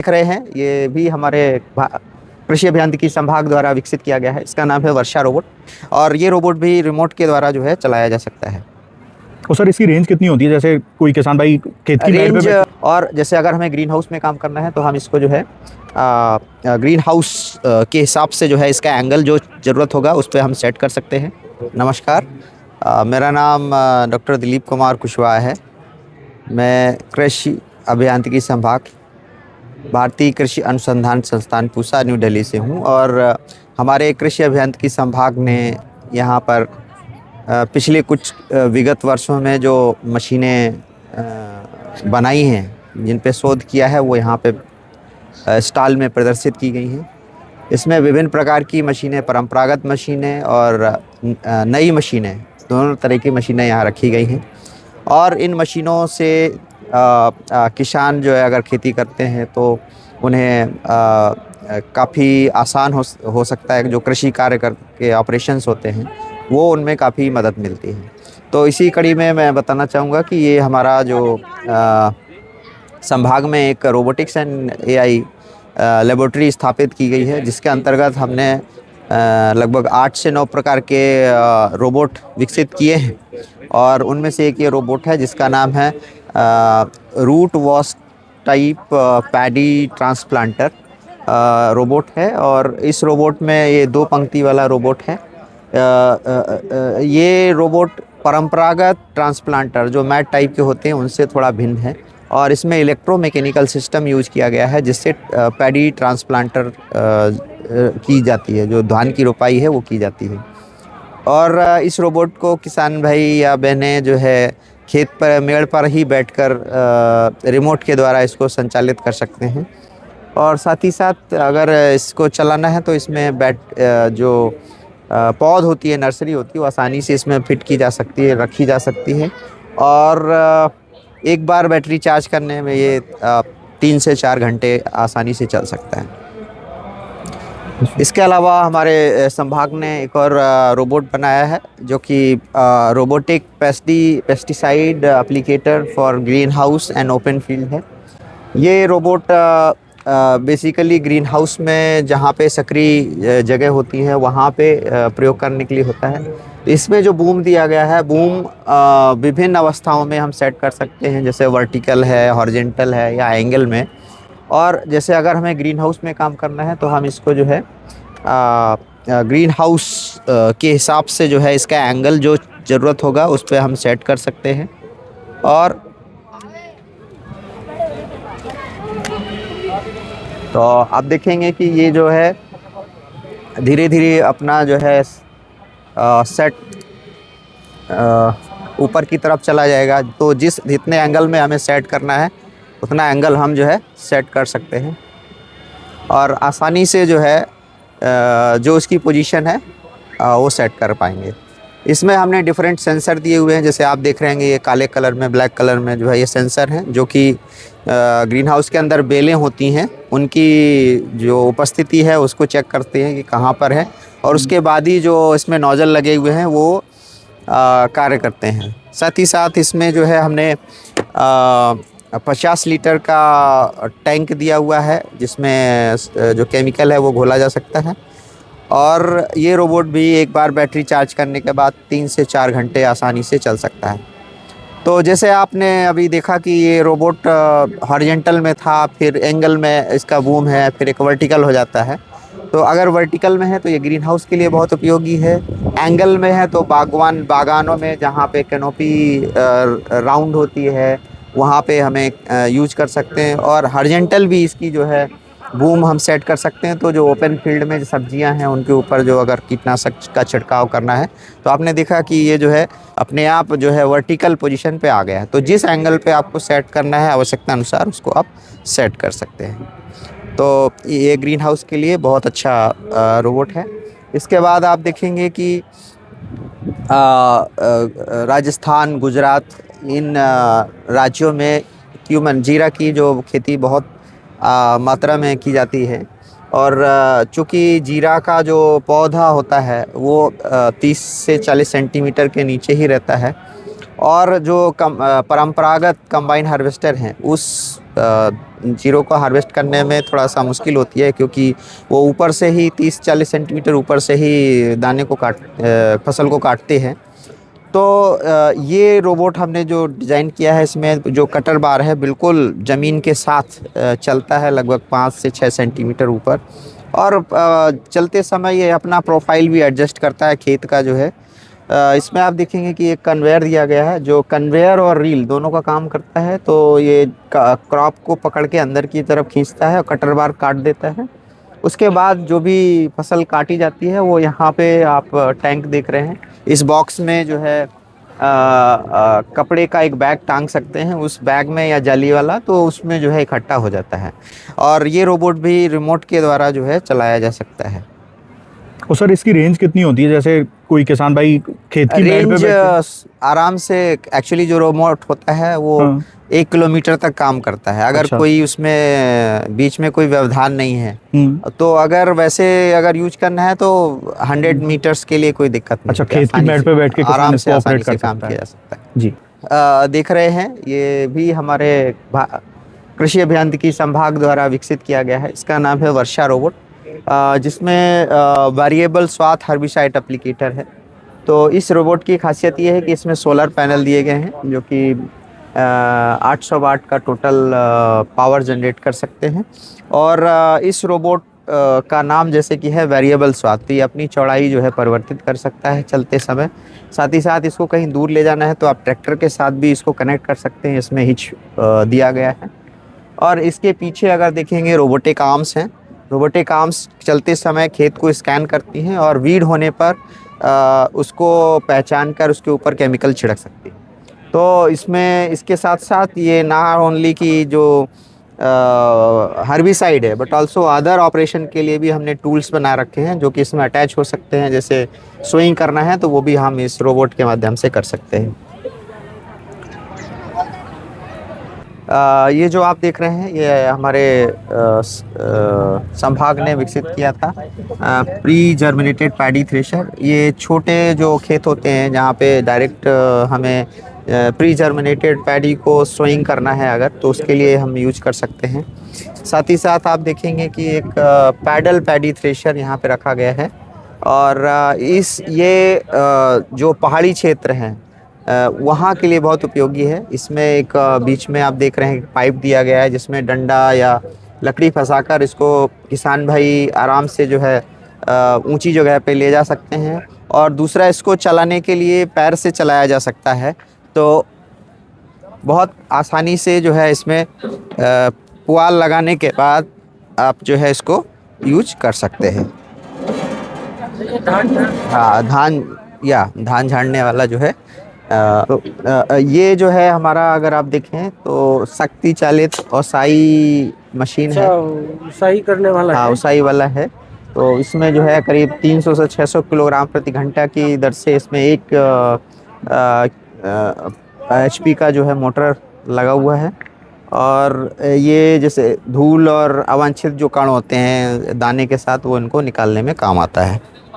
देख रहे हैं, ये भी हमारे कृषि अभियांत्रिकी संभाग द्वारा विकसित किया गया है। इसका नाम है वर्षा रोबोट और ये रोबोट भी रिमोट के द्वारा जो है चलाया जा सकता है। और सर इसकी रेंज कितनी होती है? जैसे कोई किसान भाई खेत की मेड़ पे रेंज और जैसे अगर हमें ग्रीन हाउस में काम करना है तो हम इसको जो है ग्रीन हाउस के हिसाब से जो है इसका एंगल जो ज़रूरत होगा उस पर हम सेट कर सकते हैं। नमस्कार, मेरा नाम डॉक्टर दिलीप कुमार कुशवाहा है। मैं कृषि अभियांत्रिकी संभाग भारतीय कृषि अनुसंधान संस्थान पूसा न्यू दिल्ली से हूँ और हमारे कृषि अभियांत्रिकी संभाग ने यहाँ पर पिछले कुछ विगत वर्षों में जो मशीनें बनाई हैं, जिन पे शोध किया है, वो यहाँ पे स्टॉल में प्रदर्शित की गई हैं। इसमें विभिन्न प्रकार की मशीनें, परंपरागत मशीनें और नई मशीनें, दोनों तरह की मशीनें यहाँ रखी गई हैं। और इन मशीनों से किसान जो है अगर खेती करते हैं तो उन्हें काफ़ी आसान हो सकता है। जो कृषि कार्य के ऑपरेशंस होते हैं वो उनमें काफ़ी मदद मिलती है। तो इसी कड़ी में मैं बताना चाहूँगा कि ये हमारा जो संभाग में एक रोबोटिक्स एंड एआई लेबोरेटरी स्थापित की गई है, जिसके अंतर्गत हमने लगभग 8 से 9 प्रकार के रोबोट विकसित किए हैं। और उनमें से एक ये रोबोट है जिसका नाम है root wash type paddy transplanter robot है। और इस रोबोट में ये 2 पंक्ति वाला रोबोट है। ये रोबोट परंपरागत ट्रांसप्लांटर जो मैट टाइप के होते हैं उनसे थोड़ा भिन्न है और इसमें इलेक्ट्रोमैकेनिकल सिस्टम यूज किया गया है, जिससे पैडी ट्रांसप्लांटर की जाती है, जो धान की रोपाई है वो की जाती है। और इस रोबोट को किसान भाई या बहनें जो है खेत पर मेड़ पर ही बैठकर रिमोट के द्वारा इसको संचालित कर सकते हैं। और साथ ही साथ अगर इसको चलाना है तो इसमें जो पौध होती है, नर्सरी होती है, वो आसानी से इसमें फिट की जा सकती है, रखी जा सकती है। और एक बार बैटरी चार्ज करने में ये 3 से 4 घंटे आसानी से चल सकता है। इसके अलावा हमारे संभाग ने एक और रोबोट बनाया है जो कि robotic pesticide applicator for green house and open field है। ये रोबोट बेसिकली ग्रीन हाउस में जहाँ पे सक्रिय जगह होती है वहाँ पे प्रयोग करने के लिए होता है। इसमें जो बूम दिया गया है, बूम विभिन्न अवस्थाओं में हम सेट कर सकते हैं, जैसे वर्टिकल है, हॉरिजेंटल है या एंगल में। और जैसे अगर हमें ग्रीन हाउस में काम करना है तो हम इसको जो है ग्रीन हाउस के हिसाब से जो है इसका एंगल जो ज़रूरत होगा उस पर हम सेट कर सकते हैं। और तो आप देखेंगे कि ये जो है धीरे धीरे अपना जो है सेट ऊपर की तरफ चला जाएगा। तो जितने एंगल में हमें सेट करना है उतना एंगल हम जो है सेट कर सकते हैं और आसानी से जो है जो इसकी पोजीशन है वो सेट कर पाएंगे। इसमें हमने डिफरेंट सेंसर दिए हुए हैं, जैसे आप देख रहे हैं ये काले कलर में, ब्लैक कलर में जो है ये सेंसर हैं, जो कि ग्रीन हाउस के अंदर बेलें होती हैं उनकी जो उपस्थिति है उसको चेक करते हैं कि कहाँ पर है। और उसके बाद ही जो इसमें नोज़ल लगे हुए हैं वो कार्य करते हैं। साथ ही साथ इसमें जो है हमने 50 लीटर का टैंक दिया हुआ है, जिसमें जो केमिकल है वो घोला जा सकता है। और ये रोबोट भी एक बार बैटरी चार्ज करने के बाद 3 से 4 घंटे आसानी से चल सकता है। तो जैसे आपने अभी देखा कि ये रोबोट हॉरिजेंटल में था, फिर एंगल में इसका बूम है, फिर एक वर्टिकल हो जाता है। तो अगर वर्टिकल में है तो ये ग्रीन हाउस के लिए बहुत उपयोगी है। एंगल में है तो बागानों में जहाँ पे कैनोपी राउंड होती है वहाँ पे हमें यूज कर सकते हैं। और हॉरिजेंटल भी इसकी जो है बूम हम सेट कर सकते हैं। तो जो ओपन फील्ड में जो सब्जियां हैं उनके ऊपर जो अगर कीटनाशक का छिड़काव करना है तो आपने देखा कि ये जो है अपने आप जो है वर्टिकल पोजीशन पे आ गया है। तो जिस एंगल पे आपको सेट करना है आवश्यकता अनुसार उसको आप सेट कर सकते हैं। तो ये ग्रीन हाउस के लिए बहुत अच्छा रोबोट है। इसके बाद आप देखेंगे कि राजस्थान, गुजरात, इन राज्यों में क्यूमन जीरा की जो खेती बहुत मात्रा में की जाती है। और चूँकि जीरा का जो पौधा होता है वो 30 से 40 सेंटीमीटर के नीचे ही रहता है। और जो परंपरागत कंबाइन हार्वेस्टर हैं उस जीरो को हार्वेस्ट करने में थोड़ा सा मुश्किल होती है, क्योंकि वो ऊपर से ही 30-40 सेंटीमीटर ऊपर से ही दाने को फसल को काटते हैं। तो ये रोबोट हमने जो डिज़ाइन किया है, इसमें जो कटर बार है बिल्कुल ज़मीन के साथ चलता है, लगभग 5 से 6 सेंटीमीटर ऊपर। और चलते समय ये अपना प्रोफाइल भी एडजस्ट करता है खेत का जो है। इसमें आप देखेंगे कि एक कन्वेयर दिया गया है, जो कन्वेयर और रील दोनों का काम करता है। तो ये क्रॉप को पकड़ के अंदर की तरफ खींचता है और कटर बार काट देता है। उसके बाद जो भी फसल काटी जाती है वो यहाँ पे आप टैंक देख रहे हैं, इस बॉक्स में जो है कपड़े का एक बैग टांग सकते हैं उस बैग में, या जाली वाला, तो उसमें जो है इकट्ठा हो जाता है। और ये रोबोट भी रिमोट के द्वारा जो है चलाया जा सकता है। और सर इसकी रेंज कितनी होती है? जैसे कोई किसान भाई खेत की मेड़ पे रेंज बैठ आराम से, एक्चुअली जो रोबोट होता है वो हाँ। 1 किलोमीटर तक काम करता है, अगर अच्छा। कोई उसमें बीच में कोई व्यवधान नहीं है। हम्म। तो अगर यूज करना है तो 100 मीटर्स के लिए कोई दिक्कत नहीं अच्छा, होती, खेत की आसानी मेड़ से- पे बैठ के किसान आराम से इसको आसानी ऑपरेट से कर काम सकता किया है। जा सकता है। जी। देख रहे हैं, ये भी हमारे कृषि अभियांत्रिकी संभाग द्वारा विकसित किया गया है। इसका नाम है वर्षा रोबोट, जिसमें वेरिएबल स्वाथ हर्बिसाइड एप्लीकेटर है। तो इस रोबोट की खासियत ये है कि इसमें सोलर पैनल दिए गए हैं, जो कि 800 वाट का टोटल पावर जनरेट कर सकते हैं। और इस रोबोट का नाम जैसे कि है वेरिएबल स्वाथ, तो ये अपनी चौड़ाई जो है परिवर्तित कर सकता है चलते समय। साथ ही साथ इसको कहीं दूर ले जाना है तो आप ट्रैक्टर के साथ भी इसको कनेक्ट कर सकते हैं, इसमें हिच दिया गया है। और इसके पीछे अगर देखेंगे रोबोटिक आर्म्स हैं। रोबोटिक आर्म्स चलते समय खेत को स्कैन करती हैं और वीड होने पर उसको पहचान कर उसके ऊपर केमिकल छिड़क सकती है। तो इसमें इसके साथ साथ ये ना ओनली कि जो हर्बिसाइड है, बट ऑल्सो अदर ऑपरेशन के लिए भी हमने टूल्स बना रखे हैं, जो कि इसमें अटैच हो सकते हैं। जैसे सोइंग करना है तो वो भी हम इस रोबोट के माध्यम से कर सकते हैं। ये जो आप देख रहे हैं, ये हमारे संभाग ने विकसित किया था, प्री जर्मिनेटेड पैडी थ्रेशर। ये छोटे जो खेत होते हैं जहाँ पे डायरेक्ट हमें प्री जर्मिनेटेड पैडी को सोइंग करना है अगर, तो उसके लिए हम यूज कर सकते हैं। साथ ही साथ आप देखेंगे कि एक पैडल पैडी थ्रेशर यहाँ पे रखा गया है। और जो पहाड़ी क्षेत्र हैं वहाँ के लिए बहुत उपयोगी है। इसमें एक बीच में आप देख रहे हैं पाइप दिया गया है, जिसमें डंडा या लकड़ी फंसाकर इसको किसान भाई आराम से जो है ऊंची जगह पे ले जा सकते हैं। और दूसरा, इसको चलाने के लिए पैर से चलाया जा सकता है। तो बहुत आसानी से जो है इसमें पुआल लगाने के बाद आप जो है इसको यूज कर सकते हैं। हाँ, धान झाड़ने वाला जो है। ये जो है हमारा, अगर आप देखें तो शक्ति चालित ओसाई मशीन है। सही करने वाला हाँ, है। ओसाई वाला है। तो इसमें जो है करीब 300 से 600 किलोग्राम प्रति घंटा की दर से इसमें एक HP का जो है मोटर लगा हुआ है। और ये जैसे धूल और अवांछित जो कण होते हैं दाने के साथ, वो इनको निकालने में काम आता है।